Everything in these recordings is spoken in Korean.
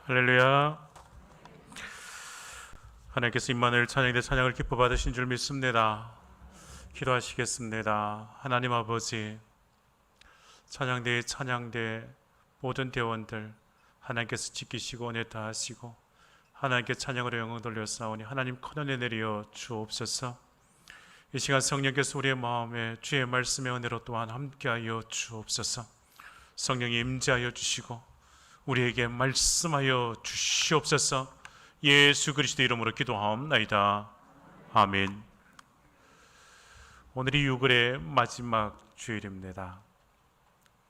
할렐루야. 하나님께서 임마누엘 찬양대 찬양을 기뻐 받으신 줄 믿습니다. 기도하시겠습니다. 하나님 아버지, 찬양대의 찬양대 모든 대원들 하나님께서 지키시고 은혜 다하시고 하나님께 찬양으로 영광 돌려사오니 하나님 큰 은혜 내려 주옵소서. 이 시간 성령께서 우리의 마음에 주의 말씀의 은혜로 또한 함께하여 주옵소서. 성령이 임재하여 주시고 우리에게 말씀하여 주시옵소서. 예수 그리스도 이름으로 기도하옵나이다. 아멘. 오늘이 6월의 마지막 주일입니다.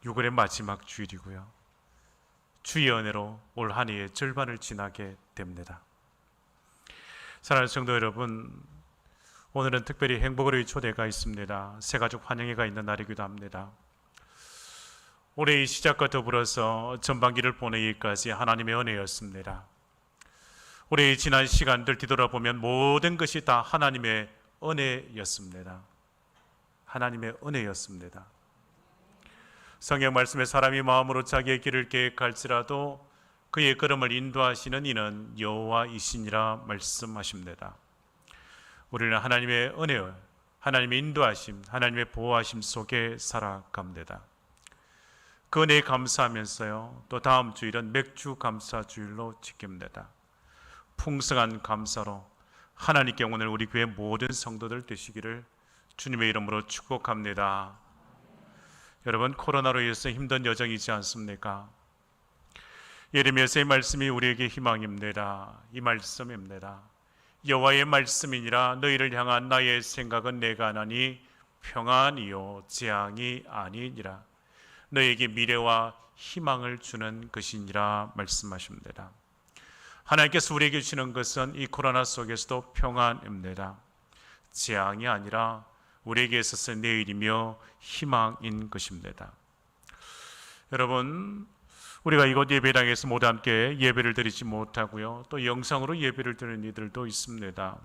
6월의 마지막 주일이고요, 주의 은혜로 올 한 해의 절반을 지나게 됩니다. 사랑하는 성도 여러분, 오늘은 특별히 행복의 초대가 있습니다. 새가족 환영회가 있는 날이기도 합니다. 올해의 시작과 더불어서 전반기를 보내기까지 하나님의 은혜였습니다. 올해의 지난 시간들 뒤돌아보면 모든 것이 다 하나님의 은혜였습니다. 하나님의 은혜였습니다. 성경 말씀에 사람이 마음으로 자기의 길을 계획할지라도 그의 걸음을 인도하시는 이는 여호와이시니라 말씀하십니다. 우리는 하나님의 은혜, 하나님의 인도하심, 하나님의 보호하심 속에 살아갑니다. 그 은혜에 감사하면서요, 또 다음 주일은 맥주 감사 주일로 지킵니다. 풍성한 감사로 하나님께 오늘 우리 교회 모든 성도들 되시기를 주님의 이름으로 축복합니다. 여러분, 코로나로 인해서 힘든 여정이지 않습니까? 예레미야서의 말씀이 우리에게 희망입니다. 이 말씀입니다. 여호와의 말씀이니라 너희를 향한 나의 생각은 내가 하나니 평안이요 재앙이 아니니라. 너에게 미래와 희망을 주는 것이니라 말씀하십니다. 하나님께서 우리에게 주시는 것은 이 코로나 속에서도 평안입니다. 재앙이 아니라 우리에게 있어서 내일이며 희망인 것입니다. 여러분, 우리가 이곳 예배당에서 모두 함께 예배를 드리지 못하고요, 또 영상으로 예배를 드리는 이들도 있습니다.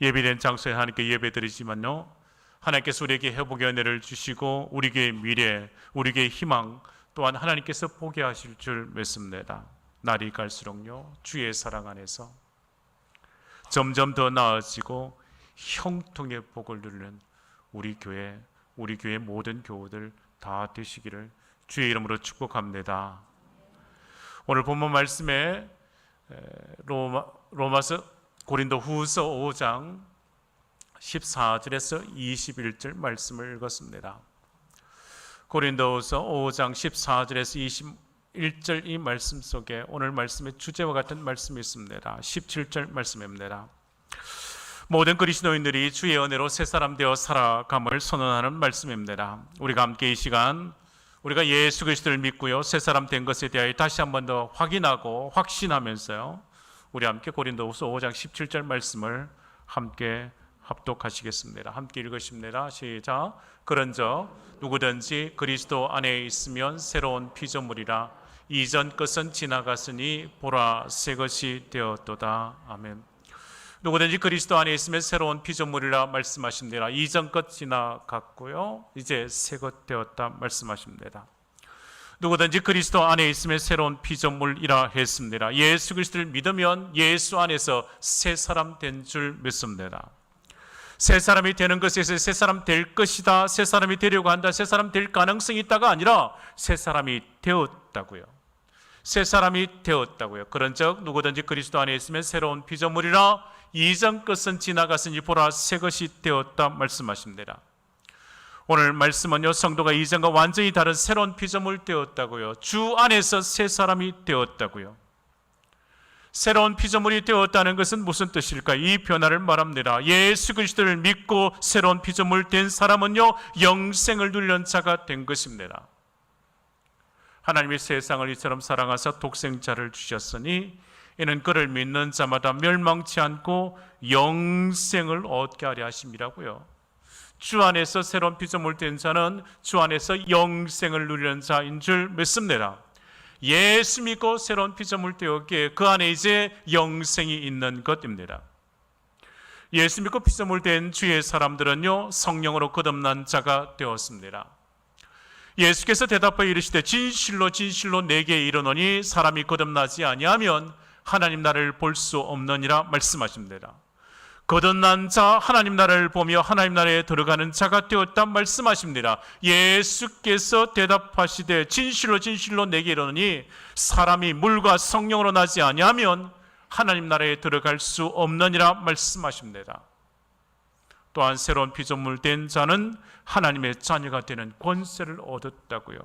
예배된 장소에 하나님께 예배 드리지만요, 하나님께서 우리에게 회복의 은혜를 주시고 우리에게 미래, 우리에게 희망 또한 하나님께서 보게 하실 줄 믿습니다. 날이 갈수록요, 주의 사랑 안에서 점점 더 나아지고 형통의 복을 누리는 우리 교회 모든 교우들 다 되시기를 주의 이름으로 축복합니다. 오늘 본문 말씀에 로마서 고린도후서 5장 14절에서 21절 말씀을 읽었습니다. 고린도후서 5장 14절에서 21절 이 말씀 속에 오늘 말씀의 주제와 같은 말씀이 있습니다. 17절 말씀입니다. 모든 그리스도인들이 주의 은혜로 새 사람 되어 살아감을 선언하는 말씀입니다. 우리가 함께 이 시간 우리가 예수 그리스도를 믿고요, 새 사람 된 것에 대하여 다시 한 번 더 확인하고 확신하면서요, 우리 함께 고린도후서 5장 17절 말씀을 함께 합독하시겠습니다. 함께 읽으십니다. 시작. 그런즉 누구든지 그리스도 안에 있으면 새로운 피조물이라 이전 것은 지나갔으니 보라 새 것이 되었도다. 아멘. 누구든지 그리스도 안에 있으면 새로운 피조물이라 말씀하십니다. 이전 것 지나갔고요, 이제 새 것 되었다 말씀하십니다. 누구든지 그리스도 안에 있으면 새로운 피조물이라 했습니다. 예수 그리스도를 믿으면 예수 안에서 새 사람 된 줄 믿습니다. 새 사람이 되는 것에서 새 사람 될 것이다, 새 사람이 되려고 한다, 새 사람 될 가능성이 있다가 아니라 새 사람이 되었다고요. 새 사람이 되었다고요. 그런즉 누구든지 그리스도 안에 있으면 새로운 피조물이라 이전 것은 지나갔으니 보라 새 것이 되었다 말씀하십니다. 오늘 말씀은요, 성도가 이전과 완전히 다른 새로운 피조물 되었다고요. 주 안에서 새 사람이 되었다고요. 새로운 피조물이 되었다는 것은 무슨 뜻일까? 이 변화를 말합니다. 예수 그리스도를 믿고 새로운 피조물 된 사람은요, 영생을 누리는 자가 된 것입니다. 하나님이 세상을 이처럼 사랑하사 독생자를 주셨으니 이는 그를 믿는 자마다 멸망치 않고 영생을 얻게 하려 하심이라고요. 주 안에서 새로운 피조물 된 자는 주 안에서 영생을 누리는 자인 줄 믿습니다. 예수 믿고 새로운 피조물 되었기에 그 안에 이제 영생이 있는 것입니다. 예수 믿고 피조물 된 주의 사람들은요, 성령으로 거듭난 자가 되었습니다. 예수께서 대답하여 이르시되 진실로 진실로 내게 이르노니 사람이 거듭나지 아니하면 하나님 나라를 볼 수 없느니라 말씀하십니다. 거듭난 자 하나님 나라를 보며 하나님 나라에 들어가는 자가 되었다 말씀하십니다. 예수께서 대답하시되 진실로 진실로 내게 이르노니 사람이 물과 성령으로 나지 아니하면 하나님 나라에 들어갈 수 없느니라 말씀하십니다. 또한 새로운 피조물 된 자는 하나님의 자녀가 되는 권세를 얻었다고요.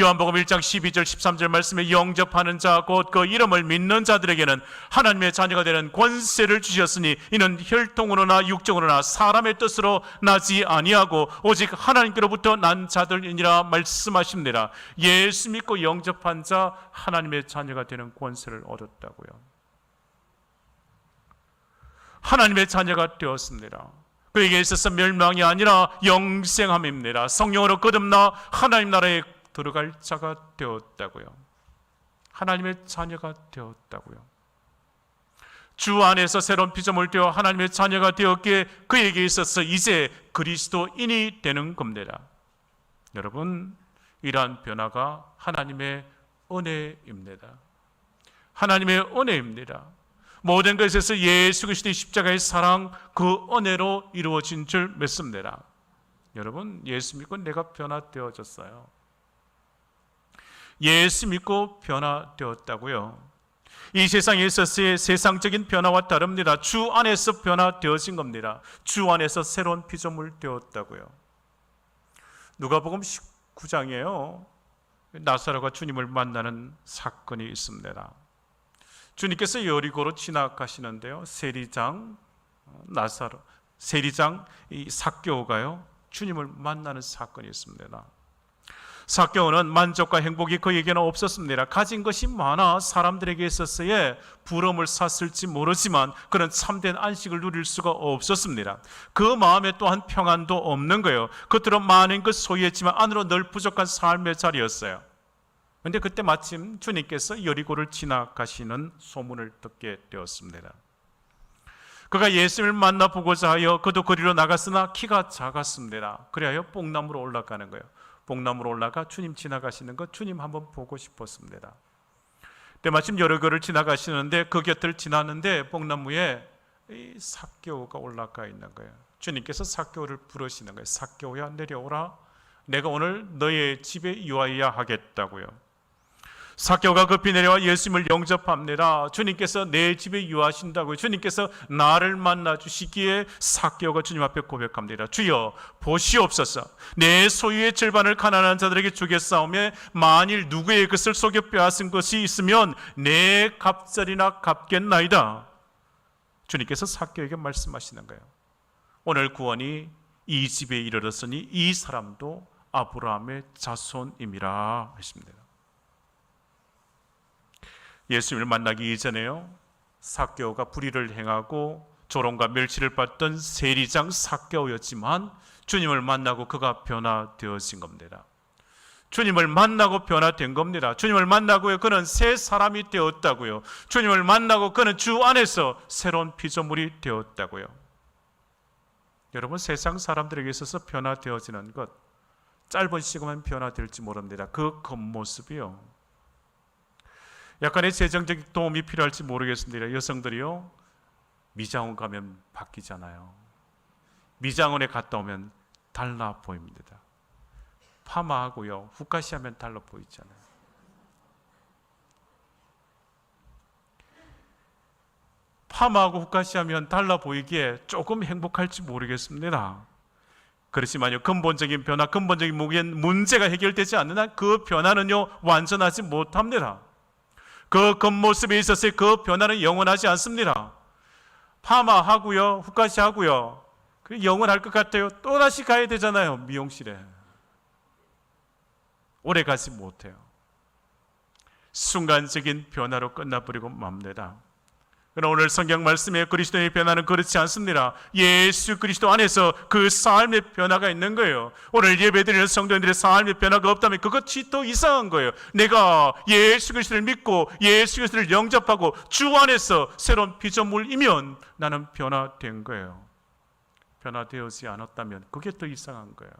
요한복음 1장 12절 13절 말씀에 영접하는 자 곧 그 이름을 믿는 자들에게는 하나님의 자녀가 되는 권세를 주셨으니 이는 혈통으로나 육정으로나 사람의 뜻으로 나지 아니하고 오직 하나님께로부터 난 자들이니라 말씀하십니다. 예수 믿고 영접한 자 하나님의 자녀가 되는 권세를 얻었다고요. 하나님의 자녀가 되었습니다. 그에게 있어서 멸망이 아니라 영생함입니다. 성령으로 거듭나 하나님 나라에 들어갈 자가 되었다고요. 하나님의 자녀가 되었다고요. 주 안에서 새로운 피조물 되어 하나님의 자녀가 되었기에 그에게 있어서 이제 그리스도인이 되는 겁니다. 여러분, 이러한 변화가 하나님의 은혜입니다. 하나님의 은혜입니다. 모든 것에서 예수 그리스도의 십자가의 사랑, 그 은혜로 이루어진 줄 믿습니다. 여러분, 예수 믿고 내가 변화되어졌어요. 예수 믿고 변화되었다고요. 이 세상에 있어서의 세상적인 변화와 다릅니다. 주 안에서 변화되어진 겁니다. 주 안에서 새로운 피조물 되었다고요. 누가복음 19장이에요. 나사로가 주님을 만나는 사건이 있습니다. 주님께서 여리고로 지나가시는데요, 세리장 이 삭개오가요 주님을 만나는 사건이 있습니다. 삭개오는 만족과 행복이 그에게는 없었습니다. 가진 것이 많아 사람들에게 있어서의 부러움을 샀을지 모르지만 그는 참된 안식을 누릴 수가 없었습니다. 그 마음에 또한 평안도 없는 거예요. 겉으로 많은 것 소유했지만 안으로 늘 부족한 삶의 자리였어요. 그런데 그때 마침 주님께서 여리고를 지나가시는 소문을 듣게 되었습니다. 그가 예수님을 만나보고자 하여 그도 거리로 나갔으나 키가 작았습니다. 그래야 뽕나무로 올라가는 거예요. 뽕나무로 올라가 주님 지나가시는 것 주님 한번 보고 싶었습니다. 근데 마침 여리고를 지나가시는데 그 곁을 지나는데 뽕나무에 이 삭개오가 올라가 있는 거예요. 주님께서 삭개오를 부르시는 거예요. 삭개오야 내려오라. 내가 오늘 너의 집에 유하여야 하겠다고요. 삭개오가 급히 내려와 예수님을 영접합니다. 주님께서 내 집에 유하신다고요. 주님께서 나를 만나 주시기에 삭개오가 주님 앞에 고백합니다. 주여 보시옵소서. 내 소유의 절반을 가난한 자들에게 주겠사오며 만일 누구의 것을 속여 빼앗은 것이 있으면 내 갑절이나 갚겠나이다. 주님께서 삭개오에게 말씀하시는 거예요. 오늘 구원이 이 집에 이르렀으니 이 사람도 아브라함의 자손임이라 하십니다. 예수님을 만나기 이전에요, 삭개오가 불의를 행하고 조롱과 멸치를 받던 세리장 삭개오였지만 주님을 만나고 그가 변화되어진 겁니다. 주님을 만나고 변화된 겁니다. 주님을 만나고 그는 새 사람이 되었다고요. 주님을 만나고 그는 주 안에서 새로운 피조물이 되었다고요. 여러분, 세상 사람들에게 있어서 변화되어지는 것, 짧은 시간만 변화될지 모릅니다. 그 겉모습이요, 약간의 재정적 도움이 필요할지 모르겠습니다. 여성들이요, 미장원 가면 바뀌잖아요. 미장원에 갔다 오면 달라 보입니다. 파마하고요, 후카시 하면 달라 보이잖아요. 파마하고 후카시 하면 달라 보이기에 조금 행복할지 모르겠습니다. 그렇지만요, 근본적인 변화, 근본적인 문제가 해결되지 않는 한 그 변화는요 완전하지 못합니다. 그 겉모습에 있어서의 그 변화는 영원하지 않습니다. 파마하고요, 후카시 하고요, 영원할 것 같아요. 또다시 가야 되잖아요, 미용실에. 오래 가지 못해요. 순간적인 변화로 끝나버리고 맙니다. 그러나 오늘 성경 말씀에 그리스도의 변화는 그렇지 않습니다. 예수 그리스도 안에서 그 삶의 변화가 있는 거예요. 오늘 예배드리는 성도님들의 삶의 변화가 없다면 그것이 더 이상한 거예요. 내가 예수 그리스도를 믿고 예수 그리스도를 영접하고 주 안에서 새로운 피조물이면 나는 변화된 거예요. 변화되어지 않았다면 그게 더 이상한 거예요.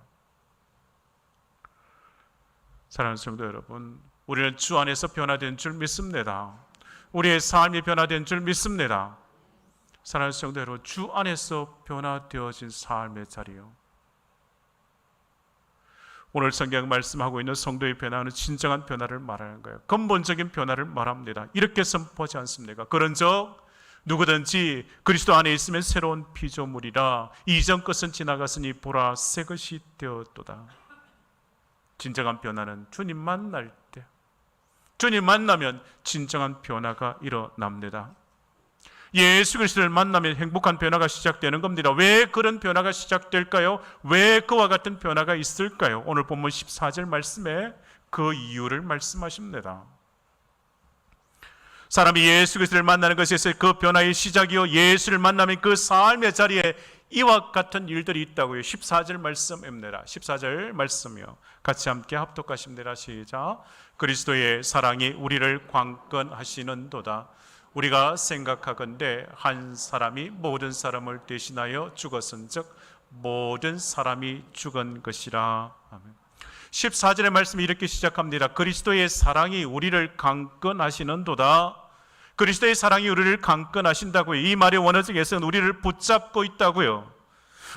사랑하는 성도 여러분, 우리는 주 안에서 변화된 줄 믿습니다. 우리의 삶이 변화된 줄 믿습니다. 사랑하는 성도 여러분, 주 안에서 변화되어진 삶의 자리요, 오늘 성경 말씀하고 있는 성도의 변화는 진정한 변화를 말하는 거예요. 근본적인 변화를 말합니다. 이렇게 선포하지 않습니까? 그런즉 누구든지 그리스도 안에 있으면 새로운 피조물이라, 이전 것은 지나갔으니 보라 새 것이 되었도다. 진정한 변화는 주님 만날 때, 주님 만나면 진정한 변화가 일어납니다. 예수 그리스도를 만나면 행복한 변화가 시작되는 겁니다. 왜 그런 변화가 시작될까요? 왜 그와 같은 변화가 있을까요? 오늘 본문 14절 말씀에 그 이유를 말씀하십니다. 사람이 예수 그리스도를 만나는 것에서 그 변화의 시작이요, 예수를 만나면 그 삶의 자리에 이와 같은 일들이 있다고요. 14절 말씀입니다. 14절 말씀이요, 같이 함께 합독하십니다. 시작. 그리스도의 사랑이 우리를 강건하시는도다. 우리가 생각하건대 한 사람이 모든 사람을 대신하여 죽었은즉 모든 사람이 죽은 것이라. 아멘. 14절의 말씀이 이렇게 시작합니다. 그리스도의 사랑이 우리를 강건하시는도다. 그리스도의 사랑이 우리를 강건하신다고요. 이 말의 원어적에서는 우리를 붙잡고 있다고요.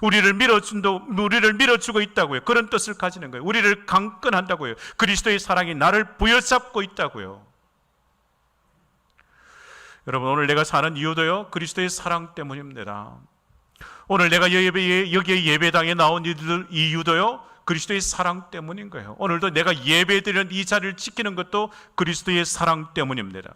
우리를 밀어주고 있다고요. 그런 뜻을 가지는 거예요. 우리를 강건한다고요. 그리스도의 사랑이 나를 부여잡고 있다고요. 여러분, 오늘 내가 사는 이유도요, 그리스도의 사랑 때문입니다. 오늘 내가 여기에 예배당에 나온 이유도요, 그리스도의 사랑 때문인 거예요. 오늘도 내가 예배드리는 이 자리를 지키는 것도 그리스도의 사랑 때문입니다.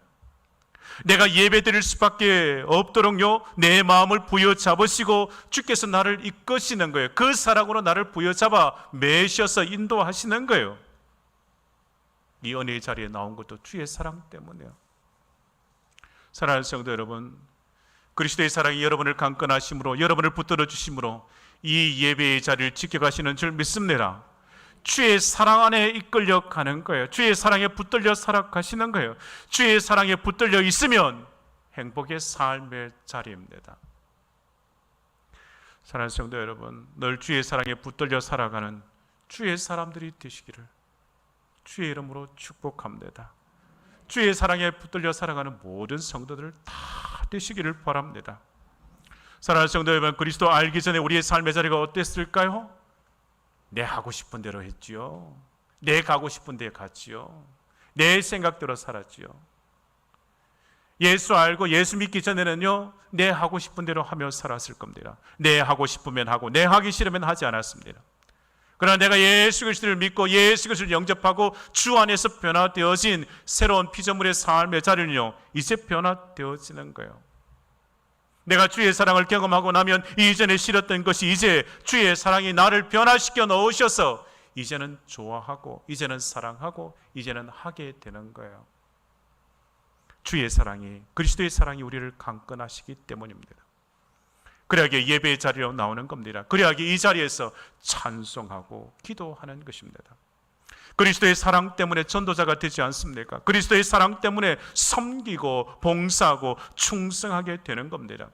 내가 예배드릴 수밖에 없도록요, 내 마음을 부여잡으시고 주께서 나를 이끄시는 거예요. 그 사랑으로 나를 부여잡아 매셔서 인도하시는 거예요. 이 은혜의 자리에 나온 것도 주의 사랑 때문이에요. 사랑하는 성도 여러분, 그리스도의 사랑이 여러분을 강건하심으로, 여러분을 붙들어 주심으로 이 예배의 자리를 지켜가시는 줄 믿습니다. 주의 사랑 안에 이끌려 가는 거예요. 주의 사랑에 붙들려 살아가시는 거예요. 주의 사랑에 붙들려 있으면 행복의 삶의 자리입니다. 사랑하는 성도 여러분, 늘 주의 사랑에 붙들려 살아가는 주의 사람들이 되시기를 주의 이름으로 축복합니다. 주의 사랑에 붙들려 살아가는 모든 성도들 다 되시기를 바랍니다. 사랑하는 성도 여러분, 그리스도 알기 전에 우리의 삶의 자리가 어땠을까요? 내 하고 싶은 대로 했지요. 내 가고 싶은 데 갔지요. 내 생각대로 살았지요. 예수 알고 예수 믿기 전에는요, 내 하고 싶은 대로 하며 살았을 겁니다. 내 하고 싶으면 하고 내 하기 싫으면 하지 않았습니다. 그러나 내가 예수 그리스도를 믿고 예수 그리스도를 영접하고 주 안에서 변화되어진 새로운 피조물의 삶의 자리는요, 이제 변화되어지는 거예요. 내가 주의 사랑을 경험하고 나면 이전에 싫었던 것이 이제 주의 사랑이 나를 변화시켜 넣으셔서 이제는 좋아하고 이제는 사랑하고 이제는 하게 되는 거예요. 주의 사랑이, 그리스도의 사랑이 우리를 강건하시기 때문입니다. 그래야기 예배의 자리로 나오는 겁니다. 그래야기 이 자리에서 찬송하고 기도하는 것입니다. 그리스도의 사랑 때문에 전도자가 되지 않습니까? 그리스도의 사랑 때문에 섬기고 봉사하고 충성하게 되는 겁니다.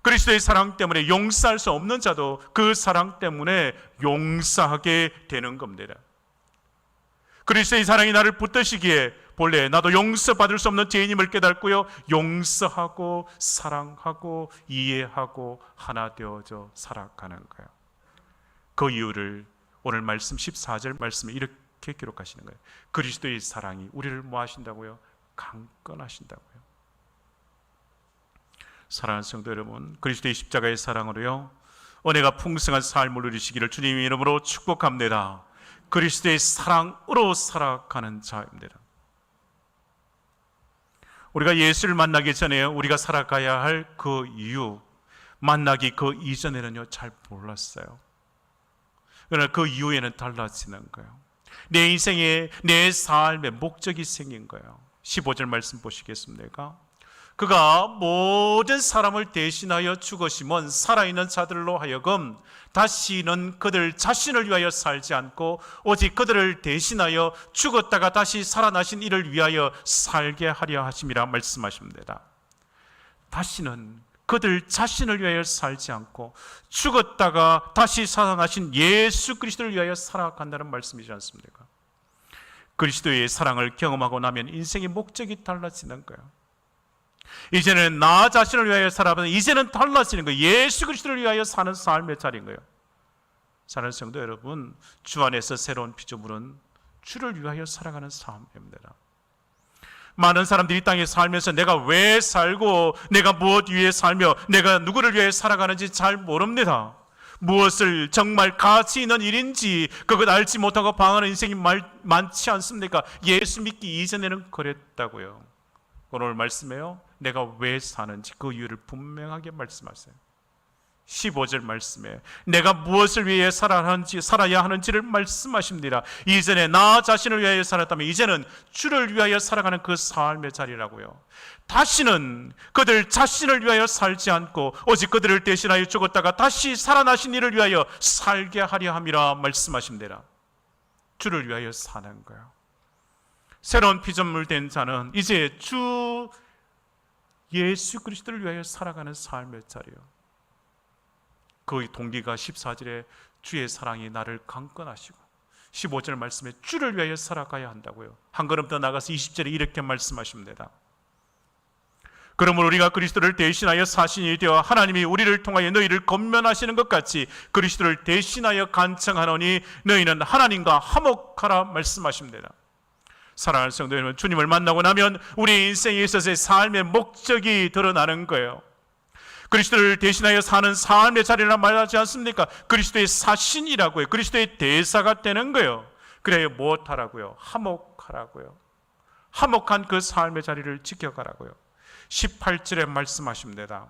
그리스도의 사랑 때문에 용서할 수 없는 자도 그 사랑 때문에 용서하게 되는 겁니다. 그리스도의 사랑이 나를 붙드시기에 본래 나도 용서받을 수 없는 죄인임을 깨닫고요, 용서하고 사랑하고 이해하고 하나 되어져 살아가는 거예요. 그 이유를 오늘 말씀 14절 말씀에 이렇게 기록하시는 거예요. 그리스도의 사랑이 우리를 뭐 하신다고요? 강건하신다고요. 사랑하는 성도 여러분, 그리스도의 십자가의 사랑으로요, 은혜가 풍성한 삶을 누리시기를 주님의 이름으로 축복합니다. 그리스도의 사랑으로 살아가는 자입니다. 우리가 예수를 만나기 전에 우리가 살아가야 할 그 이유, 만나기 그 이전에는요, 잘 몰랐어요. 그러나 그 이후에는 달라지는 거예요. 내 인생에, 내 삶의 목적이 생긴 거예요. 15절 말씀 보시겠습니까? 그가 모든 사람을 대신하여 죽으심은 살아있는 자들로 하여금 다시는 그들 자신을 위하여 살지 않고 오직 그들을 대신하여 죽었다가 다시 살아나신 이를 위하여 살게 하려 하심이라 말씀하십니다. 다시는 그들 자신을 위하여 살지 않고 죽었다가 다시 살아나신 예수 그리스도를 위하여 살아간다는 말씀이지 않습니까? 그리스도의 사랑을 경험하고 나면 인생의 목적이 달라지는 거예요. 이제는 나 자신을 위하여 살아가는, 이제는 달라지는 거예요. 예수 그리스도를 위하여 사는 삶의 자리인 거예요. 사랑하는 성도 여러분, 주 안에서 새로운 피조물은 주를 위하여 살아가는 삶입니다. 많은 사람들이 이 땅에 살면서 내가 왜 살고 내가 무엇 위해 살며 내가 누구를 위해 살아가는지 잘 모릅니다. 무엇을 정말 가치 있는 일인지 그것 알지 못하고 방황하는 인생이 많지 않습니까? 예수 믿기 이전에는 그랬다고요. 오늘 말씀에요, 내가 왜 사는지 그 이유를 분명하게 말씀하세요. 15절 말씀에 내가 무엇을 위해 살아야 하는지를 말씀하십니다. 이전에 나 자신을 위하여 살았다면 이제는 주를 위하여 살아가는 그 삶의 자리라고요. 다시는 그들 자신을 위하여 살지 않고 오직 그들을 대신하여 죽었다가 다시 살아나신 이를 위하여 살게 하려 함이라 말씀하십니다. 주를 위하여 사는 거예요. 새로운 피조물 된 자는 이제 주 예수 그리스도를 위하여 살아가는 삶의 자리요. 그 동기가 14절에 주의 사랑이 나를 강건하시고 15절 말씀에 주를 위하여 살아가야 한다고요. 한 걸음 더 나가서 20절에 이렇게 말씀하십니다. 그러므로 우리가 그리스도를 대신하여 사신이 되어 하나님이 우리를 통하여 너희를 권면하시는 것 같이 그리스도를 대신하여 간청하노니 너희는 하나님과 화목하라 말씀하십니다. 사랑하는 성도 여러분, 주님을 만나고 나면 우리 인생에 있어서의 삶의 목적이 드러나는 거예요. 그리스도를 대신하여 사는 삶의 자리라 말하지 않습니까? 그리스도의 사신이라고요. 그리스도의 대사가 되는 거예요. 그래야 무엇하라고요? 화목하라고요. 화목한 그 삶의 자리를 지켜가라고요. 18절에 말씀하십니다.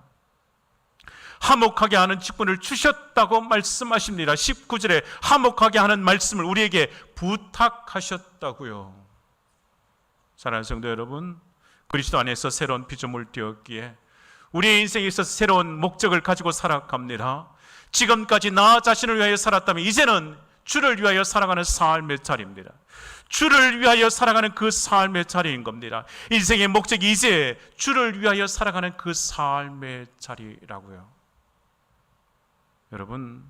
화목하게 하는 직분을 주셨다고 말씀하십니다. 19절에 화목하게 하는 말씀을 우리에게 부탁하셨다고요. 사랑하는 성도 여러분, 그리스도 안에서 새로운 피조물 되었기에 우리의 인생에 있어서 새로운 목적을 가지고 살아갑니다. 지금까지 나 자신을 위하여 살았다면 이제는 주를 위하여 살아가는 삶의 자리입니다. 주를 위하여 살아가는 그 삶의 자리인 겁니다. 인생의 목적이 이제 주를 위하여 살아가는 그 삶의 자리라고요. 여러분,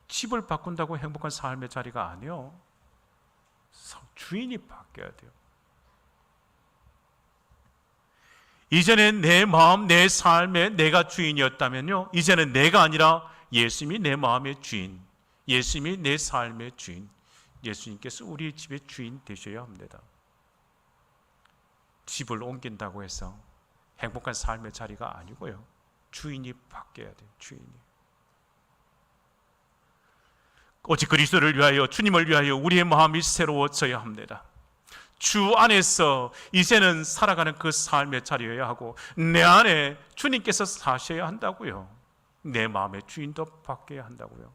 집을 바꾼다고 행복한 삶의 자리가 아니요. 주인이 바뀌어야 돼요. 이전에 내 마음, 내 삶에 내가 주인이었다면요, 이제는 내가 아니라 예수님이 내 마음의 주인, 예수님이 내 삶의 주인, 예수님께서 우리 집의 주인 되셔야 합니다. 집을 옮긴다고 해서 행복한 삶의 자리가 아니고요, 주인이 바뀌어야 돼요. 주인이. 오직 그리스도를 위하여, 주님을 위하여 우리의 마음이 새로워져야 합니다. 주 안에서 이제는 살아가는 그 삶의 자리여야 하고 내 안에 주님께서 사셔야 한다고요. 내 마음의 주인도 바뀌어야 한다고요.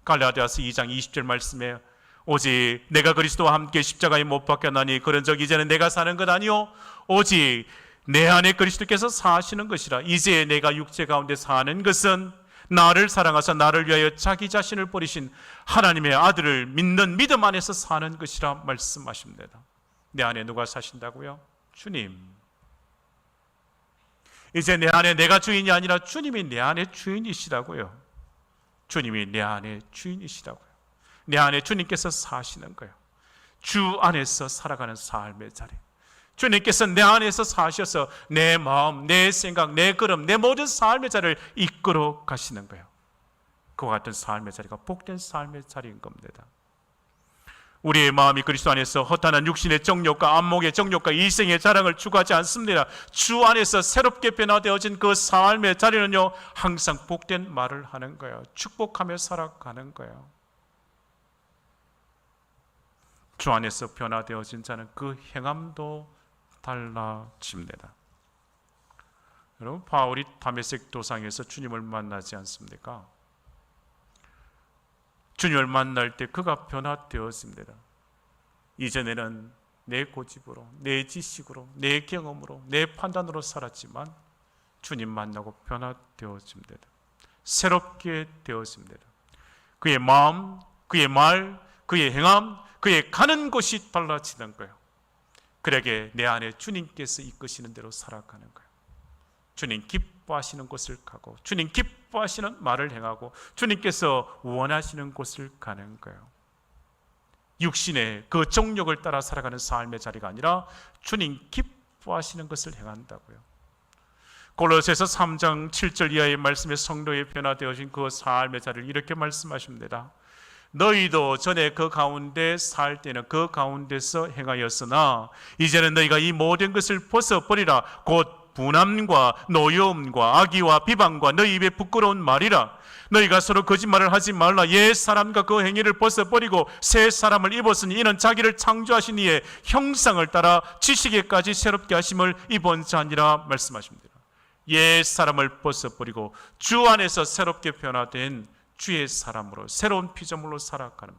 갈라디아서 2장 20절 말씀에 오직 내가 그리스도와 함께 십자가에 못 박혔나니 그런즉 이제는 내가 사는 것 아니요 오직 내 안에 그리스도께서 사시는 것이라. 이제 내가 육체 가운데 사는 것은 나를 사랑하사 나를 위하여 자기 자신을 버리신 하나님의 아들을 믿는 믿음 안에서 사는 것이라 말씀하십니다. 내 안에 누가 사신다고요? 주님. 이제 내 안에 내가 주인이 아니라 주님이 내 안에 주인이시라고요. 주님이 내 안에 주인이시라고요. 내 안에 주님께서 사시는 거예요. 주 안에서 살아가는 삶의 자리. 주님께서 내 안에서 사셔서 내 마음, 내 생각, 내 걸음, 내 모든 삶의 자리를 이끌어 가시는 거예요. 그와 같은 삶의 자리가 복된 삶의 자리인 겁니다. 우리의 마음이 그리스도 안에서 허탄한 육신의 정욕과 안목의 정욕과 이생의 자랑을 추구하지 않습니다. 주 안에서 새롭게 변화되어진 그 삶의 자리는요, 항상 복된 말을 하는 거예요. 축복하며 살아가는 거예요. 주 안에서 변화되어진 자는 그 행함도 달라집니다. 여러분, 바울이 다메섹 도상에서 주님을 만나지 않습니까? 주님을 만날 때 그가 변화되었습니다. 이전에는 내 고집으로, 내 지식으로, 내 경험으로, 내 판단으로 살았지만 주님 만나고 변화되었습니다. 새롭게 되었습니다. 그의 마음, 그의 말, 그의 행함, 그의 가는 곳이 달라지는 거예요. 그에게 내 안에 주님께서 이끄시는 대로 살아가는 거예요. 주님 기뻐하시는 곳을 가고 주님 기뻐하시는 말을 행하고 주님께서 원하시는 곳을 가는 거예요. 육신의 그 정욕을 따라 살아가는 삶의 자리가 아니라 주님 기뻐하시는 것을 행한다고요. 골로새서 3장 7절 이하의 말씀에 성도의 변화되어진 그 삶의 자리를 이렇게 말씀하십니다. 너희도 전에 그 가운데 살 때는 그 가운데서 행하였으나 이제는 너희가 이 모든 것을 벗어버리라. 곧 분함과 노여움과 악의와 비방과 너희 입에 부끄러운 말이라. 너희가 서로 거짓말을 하지 말라. 옛 사람과 그 행위를 벗어버리고 새 사람을 입었으니 이는 자기를 창조하신 이의 형상을 따라 지식에까지 새롭게 하심을 입은 자니라 말씀하십니다. 옛 사람을 벗어버리고 주 안에서 새롭게 변화된 주의 사람으로 새로운 피조물로 살아가는,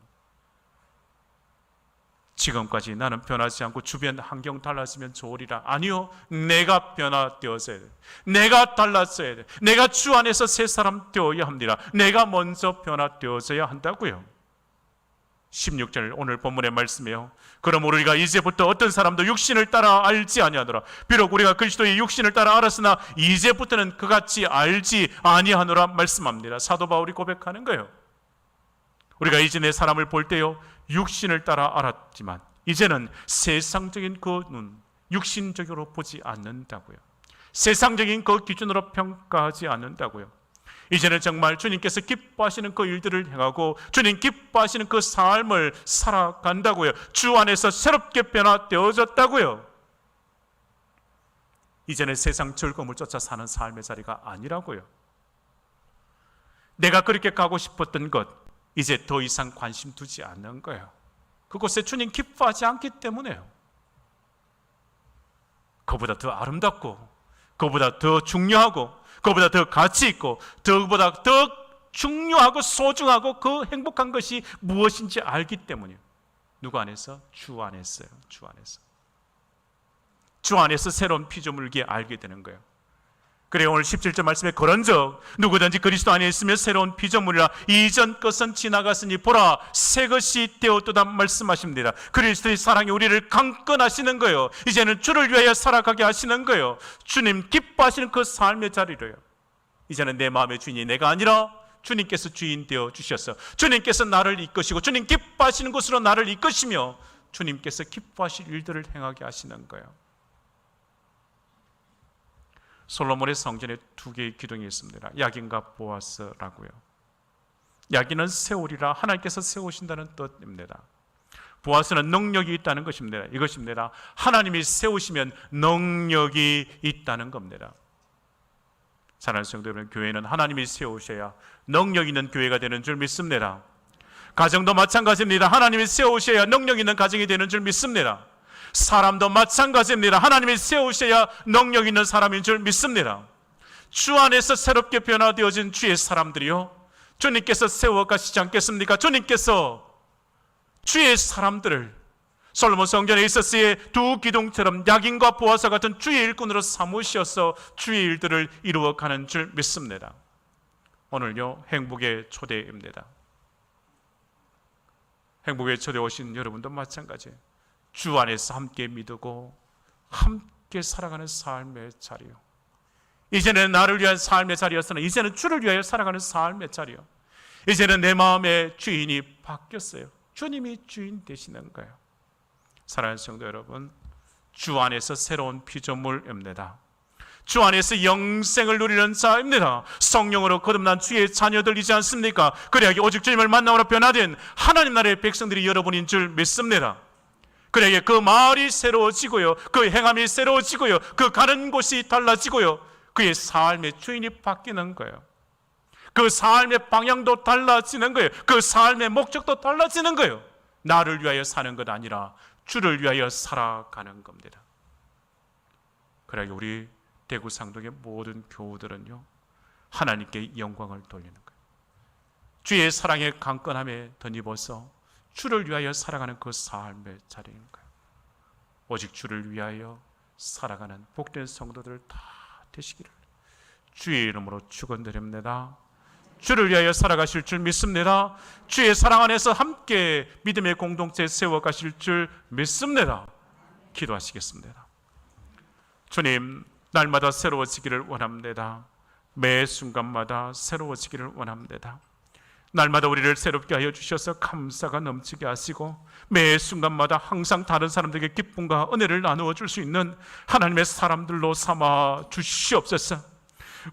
지금까지 나는 변하지 않고 주변 환경 달라지면 좋으리라. 아니요, 내가 변화되어서야 돼. 내가 달라져야 돼. 내가 주 안에서 새 사람 되어야 합니다. 내가 먼저 변화되어져야 한다고요. 16절 오늘 본문의 말씀이에요. 그럼 우리가 이제부터 어떤 사람도 육신을 따라 알지 아니하노라. 비록 우리가 그리스도의 육신을 따라 알았으나 이제부터는 그같이 알지 아니하노라 말씀합니다. 사도 바울이 고백하는 거예요. 우리가 이전에 사람을 볼 때요, 육신을 따라 알았지만 이제는 세상적인 그 눈, 육신적으로 보지 않는다고요. 세상적인 그 기준으로 평가하지 않는다고요. 이제는 정말 주님께서 기뻐하시는 그 일들을 행하고 주님 기뻐하시는 그 삶을 살아간다고요. 주 안에서 새롭게 변화되어졌다고요. 이제는 세상 즐거움을 쫓아 사는 삶의 자리가 아니라고요. 내가 그렇게 가고 싶었던 것, 이제 더 이상 관심 두지 않는 거예요. 그곳에 주님 기뻐하지 않기 때문에요. 그보다 더 아름답고, 그보다 더 중요하고, 그보다 더 가치 있고, 그보다 더 중요하고 소중하고 그 행복한 것이 무엇인지 알기 때문이에요. 누구 안에서? 주 안에서요. 주 안에서. 주 안에서 새로운 피조물기에 알게 되는 거예요. 그래요, 오늘 17절 말씀에 그런즉 누구든지 그리스도 안에 있으면 새로운 피조물이라. 이전 것은 지나갔으니 보라 새 것이 되었도다 말씀하십니다. 그리스도의 사랑이 우리를 강건하시는 거예요. 이제는 주를 위하여 살아가게 하시는 거예요. 주님 기뻐하시는 그 삶의 자리로요. 이제는 내 마음의 주인이 내가 아니라 주님께서 주인 되어 주셨어. 주님께서 나를 이끄시고 주님 기뻐하시는 곳으로 나를 이끄시며 주님께서 기뻐하실 일들을 행하게 하시는 거예요. 솔로몬의 성전에 두 개의 기둥이 있습니다. 야긴과 보아스라고요. 야긴은 세우리라, 하나님께서 세우신다는 뜻입니다. 보아스는 능력이 있다는 것입니다. 이것입니다. 하나님이 세우시면 능력이 있다는 겁니다. 사랑하는 성도 여러분, 교회는 하나님이 세우셔야 능력 있는 교회가 되는 줄 믿습니다. 가정도 마찬가지입니다. 하나님이 세우셔야 능력 있는 가정이 되는 줄 믿습니다. 사람도 마찬가지입니다. 하나님이 세우셔야 능력 있는 사람인 줄 믿습니다. 주 안에서 새롭게 변화되어진 주의 사람들이요, 주님께서 세워 가시지 않겠습니까? 주님께서 주의 사람들을 솔로몬 성전에 있었을 두 기둥처럼 야긴과 보아스 같은 주의 일꾼으로 삼으셔서 주의 일들을 이루어가는 줄 믿습니다. 오늘요, 행복의 초대입니다. 행복의 초대 오신 여러분도 마찬가지예요. 주 안에서 함께 믿고 함께 살아가는 삶의 자리요. 이제는 나를 위한 삶의 자리였으나 이제는 주를 위하여 살아가는 삶의 자리요. 이제는 내 마음의 주인이 바뀌었어요. 주님이 주인 되시는 거예요. 사랑하는 성도 여러분, 주 안에서 새로운 피조물입니다. 주 안에서 영생을 누리는 자입니다. 성령으로 거듭난 주의 자녀들이지 않습니까? 그래야 오직 주님을 만남으로 변화된 하나님 나라의 백성들이 여러분인 줄 믿습니다. 그래야 그 마을이 새로워지고요, 그 행함이 새로워지고요, 그 가는 곳이 달라지고요, 그의 삶의 주인이 바뀌는 거예요. 그 삶의 방향도 달라지는 거예요. 그 삶의 목적도 달라지는 거예요. 나를 위하여 사는 것 아니라 주를 위하여 살아가는 겁니다. 그래야 우리 대구 상동의 모든 교우들은요, 하나님께 영광을 돌리는 거예요. 주의 사랑의 강건함에 덧입어서 주를 위하여 살아가는 그 삶의 자리인 거예요. 오직 주를 위하여 살아가는 복된 성도들 다 되시기를 주의 이름으로 축원드립니다. 주를 위하여 살아가실 줄 믿습니다. 주의 사랑 안에서 함께 믿음의 공동체 세워가실 줄 믿습니다. 기도하시겠습니다. 주님, 날마다 새로워지기를 원합니다. 매 순간마다 새로워지기를 원합니다. 날마다 우리를 새롭게 하여 주셔서 감사가 넘치게 하시고 매 순간마다 항상 다른 사람들에게 기쁨과 은혜를 나누어 줄 수 있는 하나님의 사람들로 삼아 주시옵소서.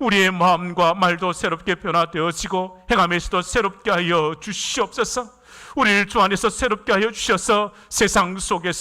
우리의 마음과 말도 새롭게 변화되어지고 행함에서도 새롭게 하여 주시옵소서. 우리를 주 안에서 새롭게 하여 주셔서 세상 속에서